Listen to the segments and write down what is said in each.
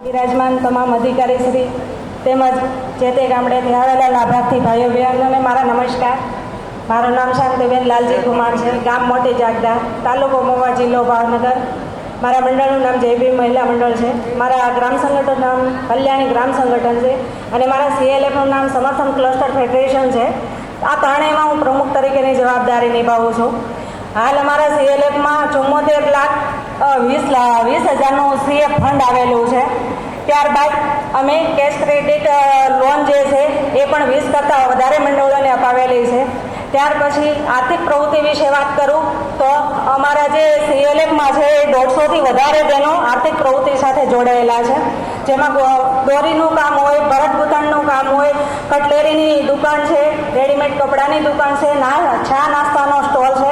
બિરાજમાન તમામ અધિકારીશ્રી તેમજ જે તે ગામડેથી આવેલા લાભાર્થી ભાઈઓ બહેનોને મારા નમસ્કાર. મારું નામ શાંતિબેન લાલજી કુમાર છે. ગામ મોટી જાગદા, તાલુકો મહુવા, જિલ્લો ભાવનગર. મારા મંડળનું નામ જય ભીમ મહિલા મંડળ છે. મારા ગ્રામ સંગઠનનું નામ કલ્યાણી ગ્રામ સંગઠન છે અને મારા CLFનું નામ સમર્થન ક્લસ્ટર ફેડરેશન છે. આ ત્રણેયમાં હું પ્રમુખ તરીકેની જવાબદારી નિભાવું છું. હાલ અમારા CLFમાં 74,20,000નું CF ફંડ આવેલું છે. ત્યારબાદ અમે કેશ ક્રેડિટ લોન જે છે એ પણ 20 કરતાં વધારે મંડળોને અપાવેલી છે. ત્યાર પછી આર્થિક પ્રવૃત્તિ વિશે વાત કરું તો અમારા જે CLFમાં છે એ 150થી વધારે બહેનો આર્થિક પ્રવૃત્તિ સાથે જોડાયેલા છે. જેમાં દોરીનું કામ હોય, ભરત ગૂંથણનું કામ હોય, કટલેરીની દુકાન છે, રેડીમેડ કપડાની દુકાન છે, ચા નાસ્તાનો સ્ટોલ છે.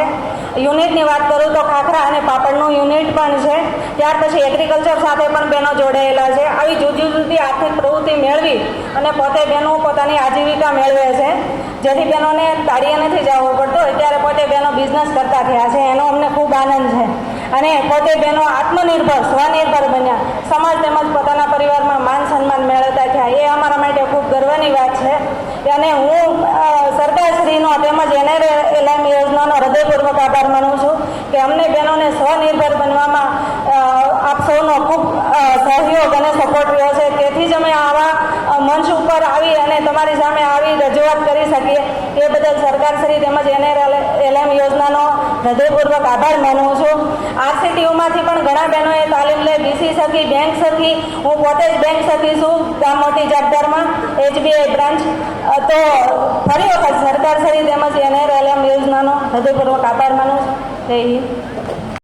યુનિટની વાત કરું તો ખાખરા અને પાપડનું યુનિટ પણ છે. ત્યાર પછી એગ્રીકલ્ચર સાથે પણ બહેનો જોડાયેલા છે. આવી જુદી જુદી આર્થિક પ્રવૃત્તિ મેળવી અને પોતે બહેનો પોતાની આજીવિકા મેળવે છે. જેથી બહેનોને તાળીએ નથી જવું પડતું. અત્યારે પોતે બહેનો બિઝનેસ કરતા થયા છે, એનો અમને ખૂબ આનંદ છે. અને પોતે બહેનો આત્મનિર્ભર, સ્વનિર્ભર બન્યા, સમાજ તેમજ પોતાના પરિવારમાં માન સન્માન મેળવતા થયા. એ અમારા માટે ખૂબ ગર્વની વાત છે. અને હું સરકારશ્રીનો તેમજ NRLM યોજનાનો હૃદયપૂર્વક આભાર માનું છું કે અમને બહેનોને સ્વનિર્ભર બનવામાં આપ સૌનો ખૂબ સહયોગ અને સપોર્ટ રહ્યો છે. તેથી જ અમે આવા મંચ ઉપર આવી અને તમારી સામે આવી રજૂઆત કરી શકીએ. એ બદલ સરકારશ્રી તેમજ NRLM યોજનાનો હૃદયપૂર્વક આભાર માનું છું. RCTOમાંથી પણ ઘણા બહેનોએ તાલીમ લઈ BC સખી, બેંક સખી, હું પોતે જ બેંક સખી છું ગામ મોટી જાગદારમાં, HBI બ્રાન્ચ. તો ફરી વખત સરકારશ્રી તેમજ NRLM યોજનાનો હૃદયપૂર્વક આભાર માનું છું. જય હિન્દ.